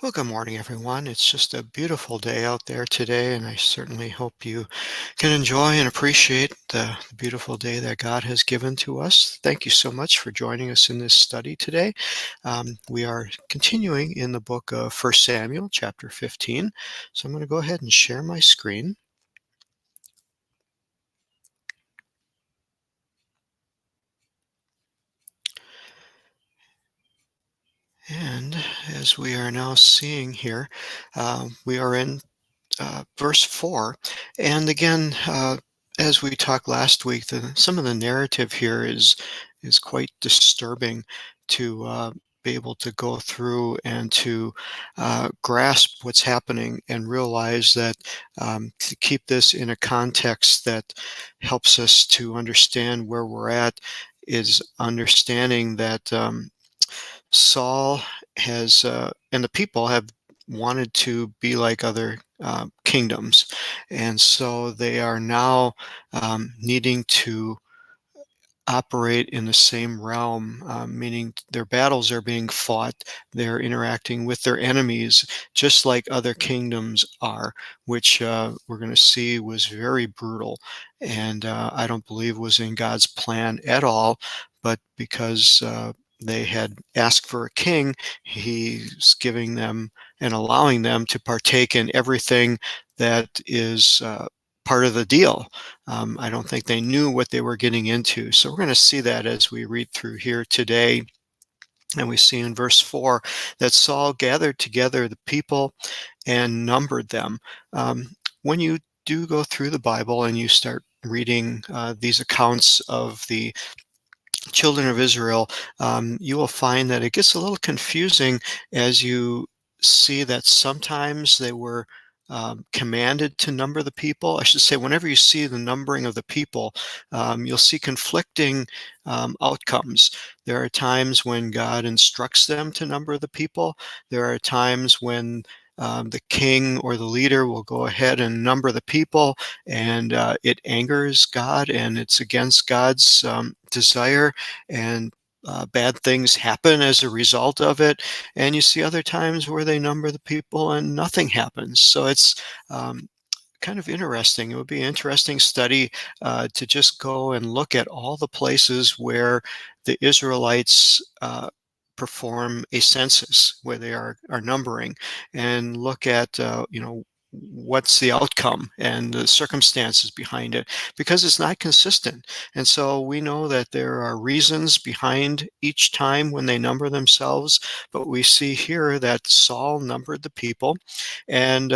Well, good morning, everyone. It's just a beautiful day out there today, and I certainly hope you can enjoy and appreciate the beautiful day that God has given to us. Thank you so much for joining us in this study today. We are continuing in the book of 1 Samuel, chapter 15. So I'm going to go ahead and share my screen. And as we are now seeing here, we are in verse 4. And again, as we talked last week, some of the narrative here is quite disturbing to be able to go through and to grasp what's happening and realize that to keep this in a context that helps us to understand where we're at is understanding that Saul and the people have wanted to be like other kingdoms. And so they are now needing to operate in the same realm, meaning their battles are being fought. They're interacting with their enemies just like other kingdoms are, which we're going to see was very brutal. And I don't believe was in God's plan at all. But because they had asked for a king, he's giving them and allowing them to partake in everything that is part of the deal. I don't think they knew what they were getting into. So we're going to see that as we read through here today. And we see in verse 4 that Saul gathered together the people and numbered them. When you do go through the Bible and you start reading these accounts of the children of Israel, you will find that it gets a little confusing as you see that sometimes they were commanded to number the people. I should say, whenever you see the numbering of the people, you'll see conflicting outcomes. There are times when God instructs them to number the people. There are times when the king or the leader will go ahead and number the people, and it angers God and it's against God's desire, and bad things happen as a result of it. And you see other times where they number the people and nothing happens. So it's kind of interesting. It would be an interesting study to just go and look at all the places where the Israelites perform a census, where they are numbering, and look at what's the outcome and the circumstances behind it, because it's not consistent. And so we know that there are reasons behind each time when they number themselves, but we see here that Saul numbered the people and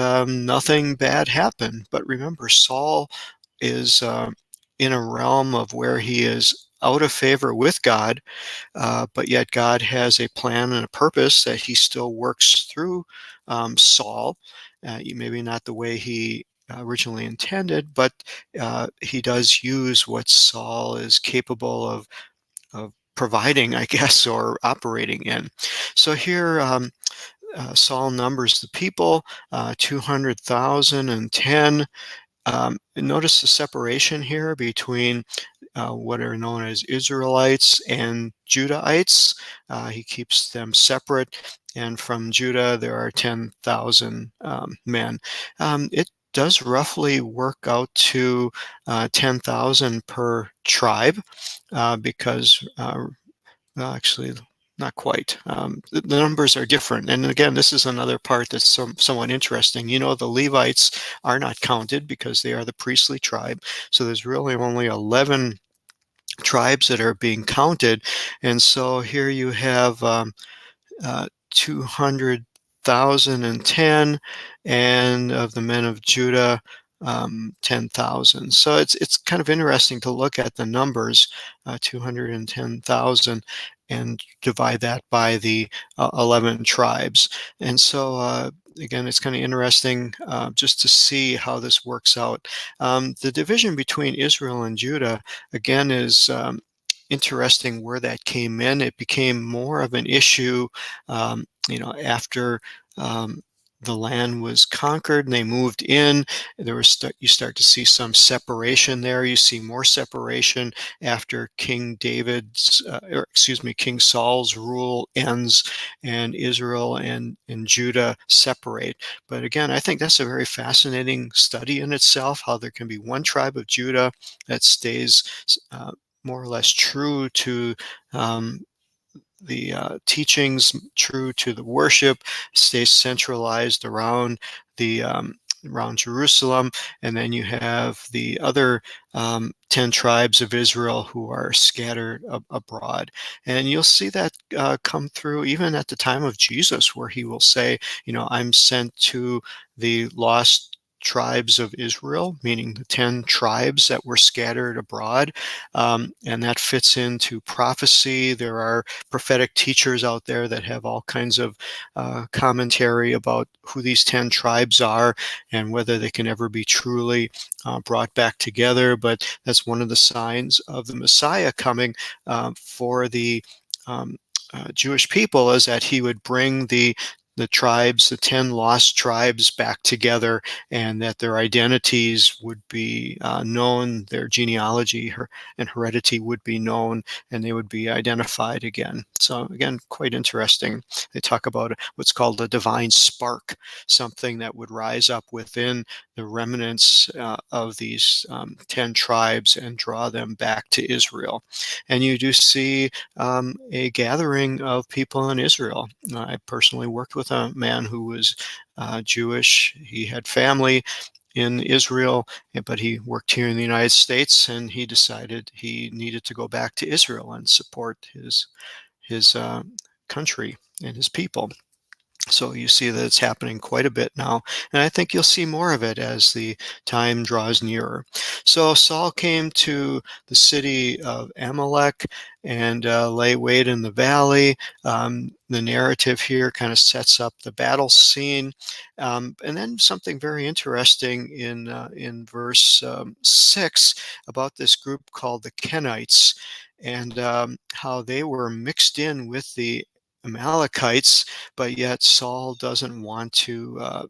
nothing bad happened. But remember, Saul is in a realm of where he is out of favor with God, but yet God has a plan and a purpose that he still works through Saul. Maybe not the way he originally intended, but he does use what Saul is capable of providing, I guess, or operating in. So here, Saul numbers the people, 200,010. Notice the separation here between what are known as Israelites and Judahites. He keeps them separate. And from Judah, there are 10,000 men. It does roughly work out to 10,000 per tribe, because well, actually, not quite. The numbers are different. And again, this is another part that's somewhat interesting. The Levites are not counted because they are the priestly tribe. So there's really only 11 tribes that are being counted. And so here you have 200,010, and of the men of Judah, 10,000. So it's kind of interesting to look at the numbers, 210,000, and divide that by the 11 tribes. And so again, it's kind of interesting just to see how this works out. The division between Israel and Judah, again, is interesting where that came in. It became more of an issue, after the land was conquered and they moved in, you start to see some separation there. You see more separation after King Saul's rule ends and Israel and Judah separate. But again, I think that's a very fascinating study in itself, how there can be one tribe of Judah that stays uh, more or less true to um, the teachings, true to the worship, stays centralized around Jerusalem, and then you have the other 10 tribes of Israel who are scattered abroad. And you'll see that come through even at the time of Jesus, where he will say, I'm sent to the lost tribes of Israel, meaning the 10 tribes that were scattered abroad. And that fits into prophecy. There are prophetic teachers out there that have all kinds of commentary about who these 10 tribes are and whether they can ever be truly brought back together. But that's one of the signs of the Messiah coming for the um, Jewish people, is that he would bring the tribes, the 10 lost tribes, back together, and that their identities would be known, their genealogy and heredity would be known, and they would be identified again. So again, quite interesting. They talk about what's called a divine spark, something that would rise up within the remnants of these 10 tribes and draw them back to Israel. And you do see a gathering of people in Israel. I personally worked with a man who was Jewish. He had family in Israel, but he worked here in the United States, and he decided he needed to go back to Israel and support his country and his people. So you see that it's happening quite a bit now, and I think you'll see more of it as the time draws nearer. So Saul came to the city of Amalek and lay wait in the valley. The narrative here kind of sets up the battle scene, and then something very interesting in verse 6 about this group called the Kenites, and how they were mixed in with the Amalekites, but yet Saul doesn't want to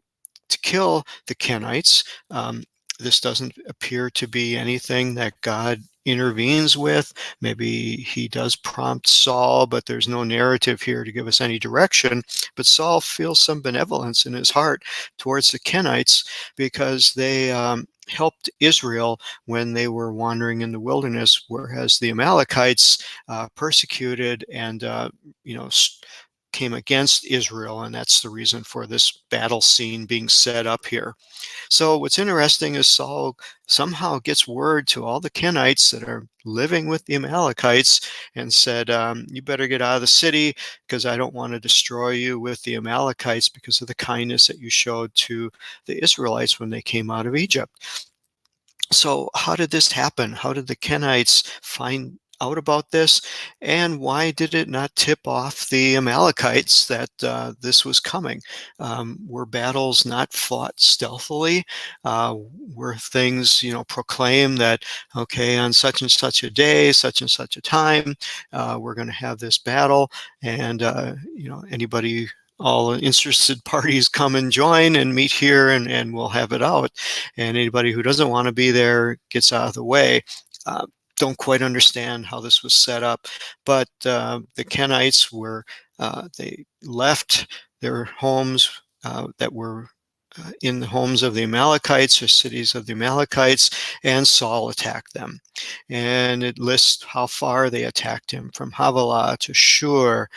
kill the Kenites. Um, this doesn't appear to be anything that God intervenes with. Maybe he does prompt Saul, but there's no narrative here to give us any direction. But Saul feels some benevolence in his heart towards the Kenites because they helped Israel when they were wandering in the wilderness, whereas the Amalekites persecuted and came against Israel, and that's the reason for this battle scene being set up here. So what's interesting is Saul somehow gets word to all the Kenites that are living with the Amalekites and said, you better get out of the city because I don't want to destroy you with the Amalekites because of the kindness that you showed to the Israelites when they came out of Egypt. So how did this happen? How did the Kenites find out about this? And why did it not tip off the Amalekites that this was coming? Were battles not fought stealthily? Were things, proclaimed that, okay, on such and such a day, such and such a time, we're going to have this battle, and, anybody, all interested parties come and join and meet here, and we'll have it out. And anybody who doesn't want to be there gets out of the way. Don't quite understand how this was set up, but the Kenites they left their homes that were in the homes of the Amalekites or cities of the Amalekites, and Saul attacked them. And it lists how far they attacked him, from Havilah to Shur,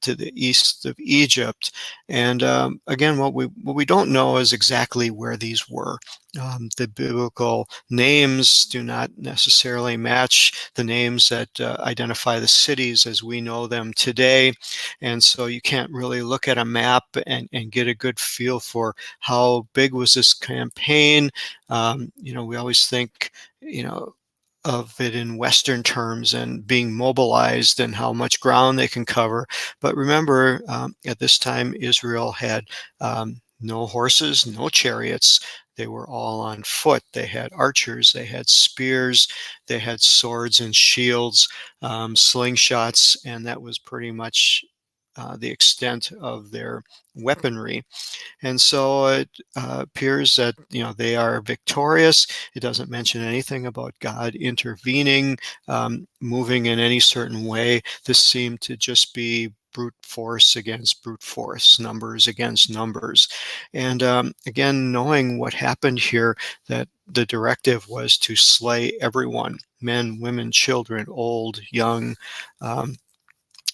to the east of Egypt. And again, what we don't know is exactly where these were. The biblical names do not necessarily match the names that identify the cities as we know them today. And so you can't really look at a map and get a good feel for how big was this campaign. We always think, of it in Western terms and being mobilized and how much ground they can cover. But remember, at this time, Israel had no horses, no chariots. They were all on foot. They had archers, they had spears, they had swords and shields, slingshots, and that was pretty much the extent of their weaponry. And so it appears that, they are victorious. It doesn't mention anything about God intervening, moving in any certain way. This seemed to just be brute force against brute force, numbers against numbers. And again, knowing what happened here, that the directive was to slay everyone, men, women, children, old, young,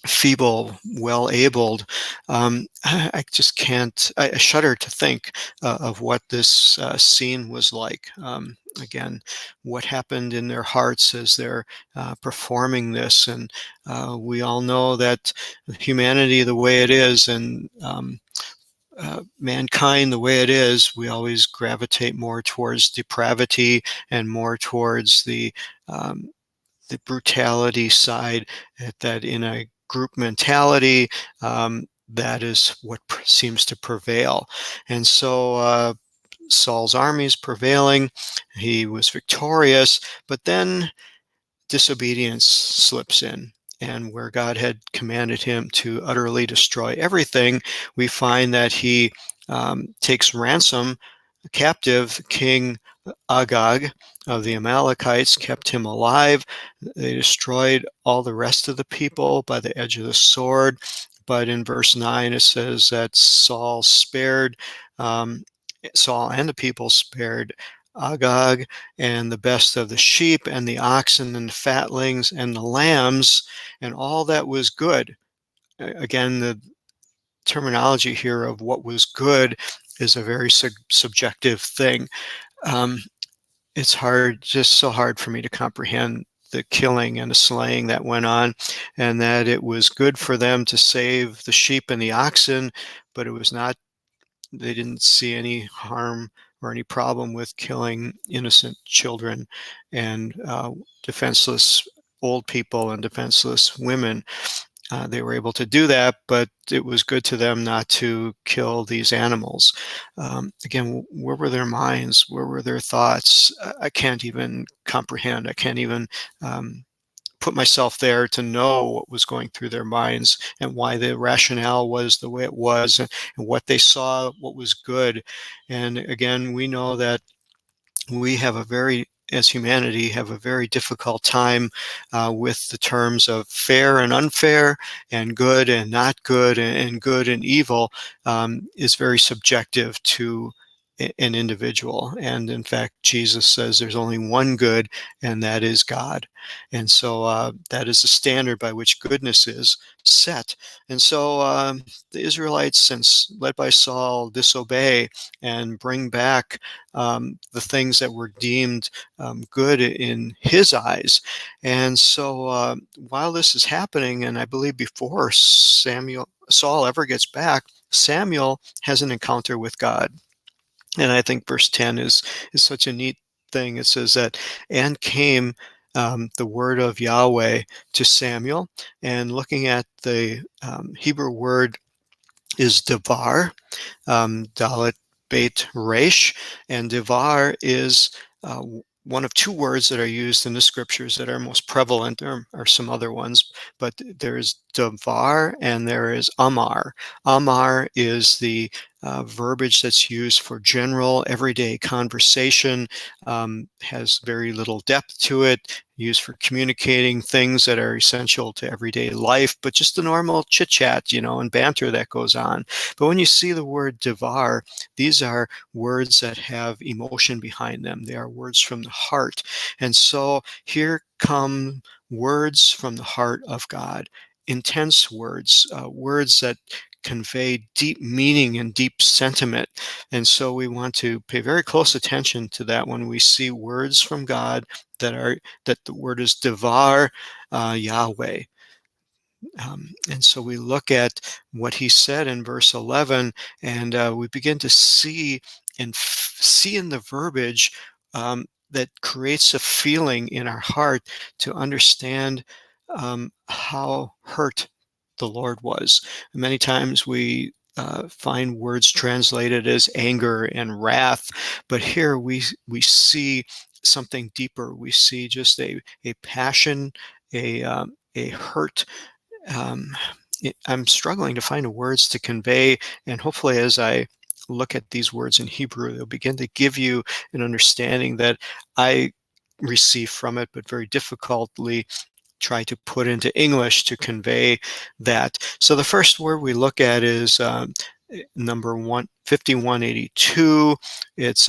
feeble, well-abled. I just can't, I shudder to think of what this scene was like. Again, what happened in their hearts as they're performing this. And we all know that humanity the way it is, and mankind the way it is, we always gravitate more towards depravity and more towards um, the brutality side, that in a group mentality, that is what seems to prevail. And so Saul's army is prevailing. He was victorious, but then disobedience slips in. And where God had commanded him to utterly destroy everything, we find that he takes ransom captive King Agag of the Amalekites, kept him alive. They destroyed all the rest of the people by the edge of the sword. But in verse 9, it says that um, Saul and the people spared Agag and the best of the sheep and the oxen and the fatlings and the lambs and all that was good. Again, the terminology here of what was good is a very subjective thing. Um, it's hard, just so hard for me to comprehend the killing and the slaying that went on, and that it was good for them to save the sheep and the oxen, but it was not, they didn't see any harm or any problem with killing innocent children and defenseless old people and defenseless women. They were able to do that, but it was good to them not to kill these animals. Again, where were their minds? Where were their thoughts? I can't even comprehend. I can't even put myself there to know what was going through their minds and why the rationale was the way it was, and what they saw, what was good. And again, we know that we have as humanity, have a very difficult time with the terms of fair and unfair, and good and not good, and good and evil is very subjective to an individual. And in fact, Jesus says there's only one good, and that is God. And so that is the standard by which goodness is set. And so the Israelites, since led by Saul, disobey and bring back the things that were deemed good in his eyes. And so while this is happening, and I believe before Saul ever gets back, Samuel has an encounter with God. And I think verse 10 is such a neat thing. It says that, and came the word of Yahweh to Samuel. And looking at the Hebrew word is devar, Dalet Beit Resh, and Devar is one of two words that are used in the scriptures that are most prevalent. There are some other ones, but there is Devar and there is Amar. Amar is the verbiage that's used for general, everyday conversation, has very little depth to it, used for communicating things that are essential to everyday life, but just the normal chit-chat, and banter that goes on. But when you see the word devar, these are words that have emotion behind them. They are words from the heart. And so here come words from the heart of God, intense words, words that convey deep meaning and deep sentiment. And so we want to pay very close attention to that when we see words from God that the word is devar Yahweh. And so we look at what he said in verse 11, and we begin to see see in the verbiage that creates a feeling in our heart to understand how hurt the Lord was. Many times we find words translated as anger and wrath, but here we see something deeper. We see just a passion, a hurt, um, I'm struggling to find the words to convey, and hopefully as I look at these words in Hebrew, they'll begin to give you an understanding that I receive from it, but very difficultly try to put into English to convey that. So the first word we look at is number 5182. It's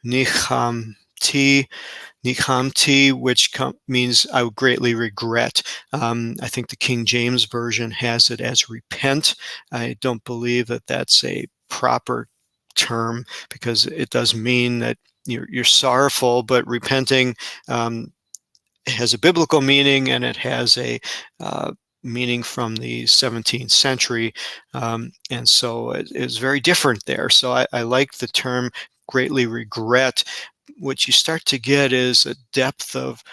nichamti, which means I would greatly regret. I think the King James Version has it as repent. I don't believe that that's a proper term, because it does mean that you're sorrowful, but repenting has a biblical meaning, and it has a uh, meaning from the 17th century. And so it's very different there. So I like the term greatly regret. What you start to get is a depth of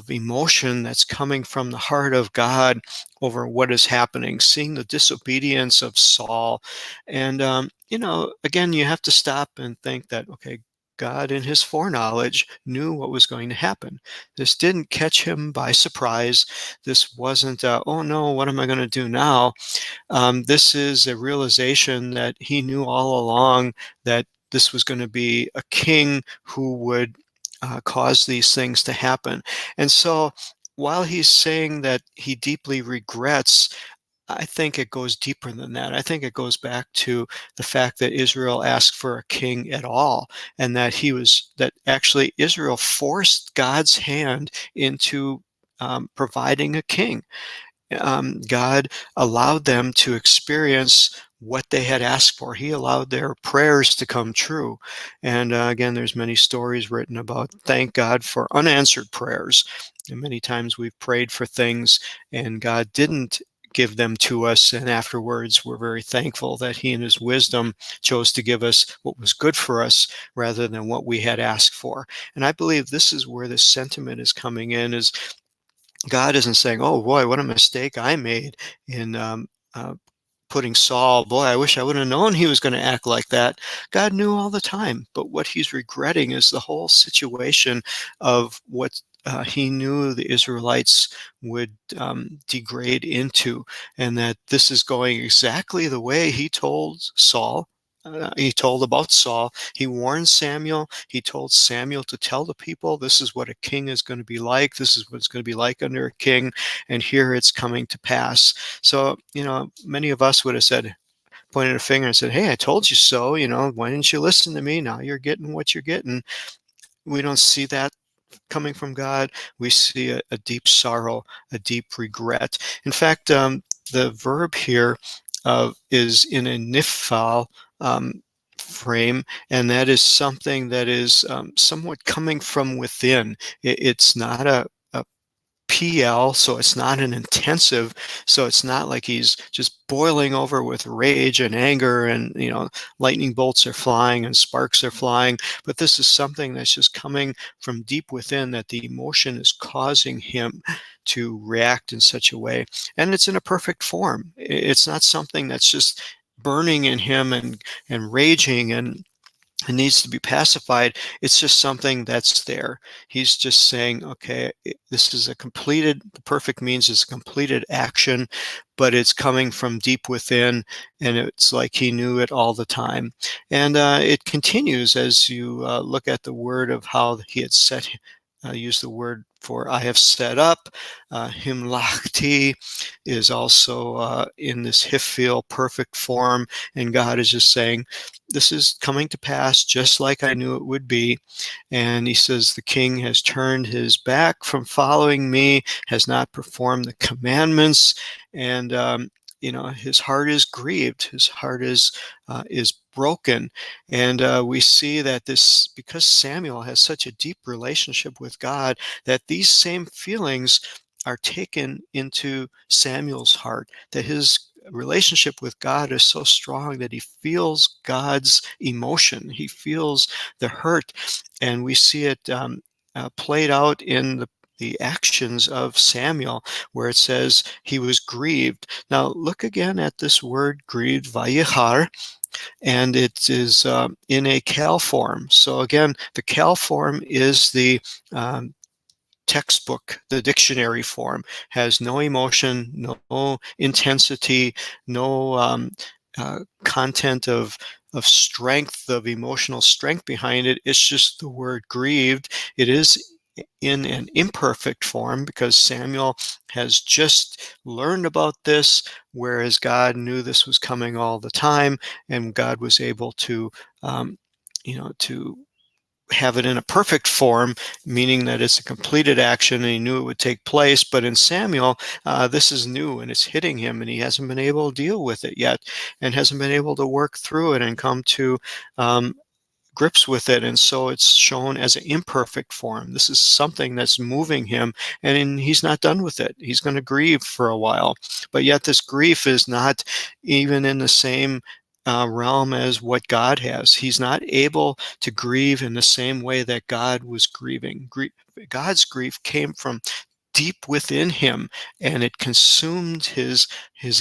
emotion that's coming from the heart of God over what is happening, seeing the disobedience of Saul. And, again, you have to stop and think that, okay, God in his foreknowledge knew what was going to happen. This didn't catch him by surprise. This wasn't, oh no, what am I going to do now? This is a realization that he knew all along, that this was going to be a king who would cause these things to happen. And so while he's saying that he deeply regrets, I think it goes deeper than that. I think it goes back to the fact that Israel asked for a king at all, and that actually Israel forced God's hand into providing a king. God allowed them to experience what they had asked for. He allowed their prayers to come true. And again, there's many stories written about thank God for unanswered prayers. And many times we've prayed for things and God didn't give them to us, and afterwards we're very thankful that he in his wisdom chose to give us what was good for us rather than what we had asked for. And I believe this is where this sentiment is coming in, is God isn't saying, "Oh boy, what a mistake I made in putting Saul. Boy, I wish I would have known he was going to act like that." God knew all the time, but what he's regretting is the whole situation of what he knew the Israelites would degrade into, and that this is going exactly the way he told Saul. He told about Saul. He warned Samuel. He told Samuel to tell the people, this is what a king is going to be like. This is what it's going to be like under a king. And here it's coming to pass. So, many of us would have said, pointed a finger and said, "Hey, I told you so. Why didn't you listen to me? Now you're getting what you're getting." We don't see that coming from God. We see a deep sorrow, a deep regret. In fact, the verb here is in a nifal frame, and that is something that is somewhat coming from within. It's not a PL, so it's not an intensive, so it's not like he's just boiling over with rage and anger and, lightning bolts are flying and sparks are flying, but this is something that's just coming from deep within, that the emotion is causing him to react in such a way. And it's in a perfect form. It's not something that's just burning in him and raging and it needs to be pacified. It's just something that's there. He's just saying, okay, this is the perfect means is a completed action, but it's coming from deep within, and it's like he knew it all the time. And it continues as you look at the word of how he had used the word for I have set up. Himlachti is also in this hifil perfect form, and God is just saying, this is coming to pass just like I knew it would be. And he says, the king has turned his back from following me, has not performed the commandments, and his heart is grieved. His heart is broken. And we see that this, because Samuel has such a deep relationship with God, that these same feelings are taken into Samuel's heart, that his relationship with God is so strong that he feels God's emotion. He feels the hurt, and we see it played out in the actions of Samuel, where it says he was grieved. Now look again at this word grieved, vayihar, and it is in a cal form. So again, the cal form is the textbook, the dictionary form, has no emotion, no intensity, no content of strength, of emotional strength behind it. It's just the word grieved. It is in an imperfect form because Samuel has just learned about this, whereas God knew this was coming all the time, and God was able to, um, to have it in a perfect form, meaning that it's a completed action and he knew it would take place. But in Samuel, this is new and it's hitting him, and he hasn't been able to deal with it yet and hasn't been able to work through it and come to um, grips with it. And so it's shown as an imperfect form. This is something that's moving him, and he's not done with it. He's going to grieve for a while, but yet this grief is not even in the same realm as what God has. He's not able to grieve in the same way that God was grieving. God's grief came from deep within him, and it consumed his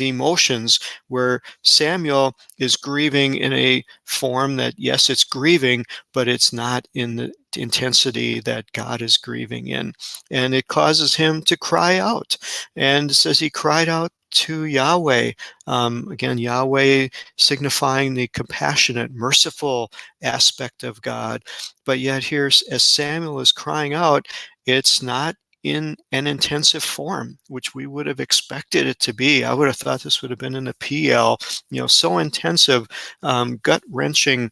emotions, where Samuel is grieving in a form that, yes, it's grieving, but it's not in the intensity that God is grieving in. And it causes him to cry out, and it says he cried out to Yahweh. Again, Yahweh signifying the compassionate, merciful aspect of God. But yet here, as Samuel is crying out, it's not in an intensive form, which we would have expected it to be. I would have thought this would have been in a PL, so intensive, gut-wrenching,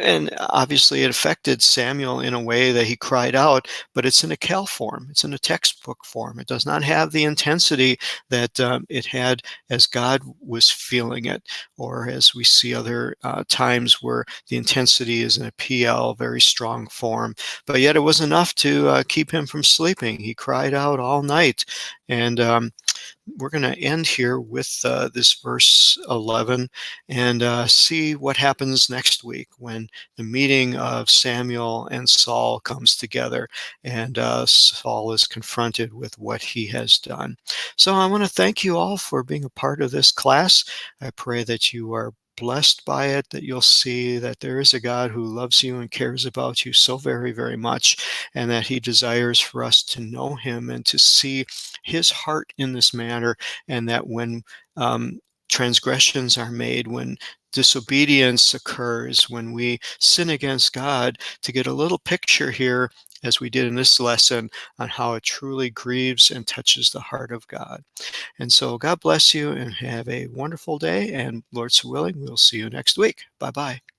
and obviously it affected Samuel in a way that he cried out, but it's in a Cal form. It's in a textbook form. It does not have the intensity that it had as God was feeling it, or as we see other times where the intensity is in a PL, very strong form. But yet it was enough to keep him from sleeping. He cried out all night. And we're going to end here with this verse 11 and see what happens next week when the meeting of Samuel and Saul comes together, and Saul is confronted with what he has done. So I want to thank you all for being a part of this class. I pray that you are blessed by it, that you'll see that there is a God who loves you and cares about you so very, very much, and that he desires for us to know him and to see his heart in this matter, and that when transgressions are made, when disobedience occurs, when we sin against God, to get a little picture here, as we did in this lesson, on how it truly grieves and touches the heart of God. And so God bless you and have a wonderful day, and Lord so willing, we'll see you next week. Bye-bye.